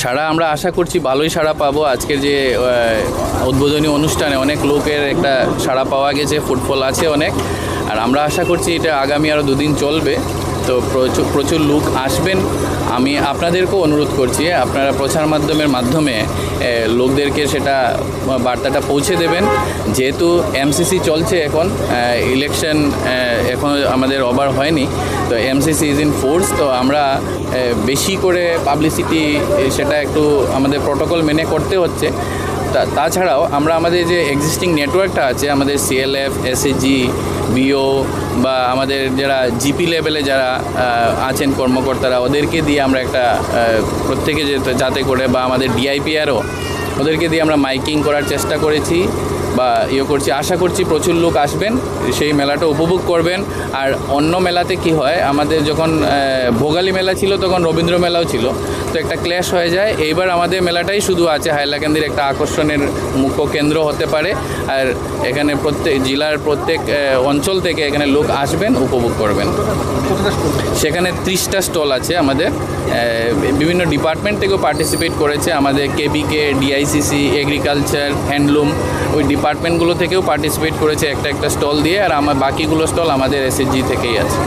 সাড়া আমরা আশা করছি ভালোই সাড়া পাবো। আজকের যে উদ্বোধনী অনুষ্ঠানে অনেক লোকের একটা সাড়া পাওয়া গেছে, ফুটফল আছে অনেক। আর আমরা আশা করছি এটা আগামী আরও 2 দিন চলবে। তো প্রচুর লোক আসবেন। আমি আপনাদেরকেও অনুরোধ করছি আপনারা প্রচার মাধ্যমে লোকদেরকে সেটা বার্তাটা পৌঁছে দেবেন। যেহেতু এমসিসি চলছে এখন, ইলেকশন এখন আমাদের ওভার হয়নি, তো এমসিসি ইজ ইন ফোর্স। তো আমরা বেশি করে পাবলিসিটি সেটা একটু আমাদের প্রটোকল মেনে করতে হচ্ছে। তাছাড়াও আমরা আমাদের যে এক্সিস্টিং নেটওয়ার্কটা আছে, আমাদের সিএলএফ, এসএসজি, বিও বা আমাদের যারা জিপি লেভেলে যারা আছেন কর্মকর্তারা, ওদেরকে দিয়ে আমরা একটা প্রত্যেকে যাতে করে, বা আমাদের ডিআইপিআরও ওদেরকে দিয়ে আমরা মাইকিং করার চেষ্টা করেছি বা করছি। আশা করছি প্রচুর লোক আসবেন, সেই মেলাটা উপভোগ করবেন। আর অন্য মেলাতে কি হয়, আমাদের যখন ভোগালী মেলা ছিল তখন রবীন্দ্র মেলাও ছিল, তো একটা ক্ল্যাশ হয়ে যায়। এইবার আমাদের মেলাটাই শুধু আছে, হাইলাকান্দির একটা আকর্ষণের মুখ্য কেন্দ্র হতে পারে। আর এখানে প্রত্যেক জেলার প্রত্যেক অঞ্চল থেকে এখানে লোক আসবেন, উপভোগ করবেন। সেখানে 30টা স্টল আছে আমাদের, বিভিন্ন ডিপার্টমেন্ট থেকেও পার্টিসিপেট করেছে। আমাদের কেবিকে, ডিআইসিসি, এগ্রিকালচার, হ্যান্ডলুম, ওই ডিপার্টমেন্টগুলো থেকেও পার্টিসিপেট করেছে একটা স্টল দিয়ে। আর আমার বাকিগুলো স্টল আমাদের এসএসজি থেকেই আছে।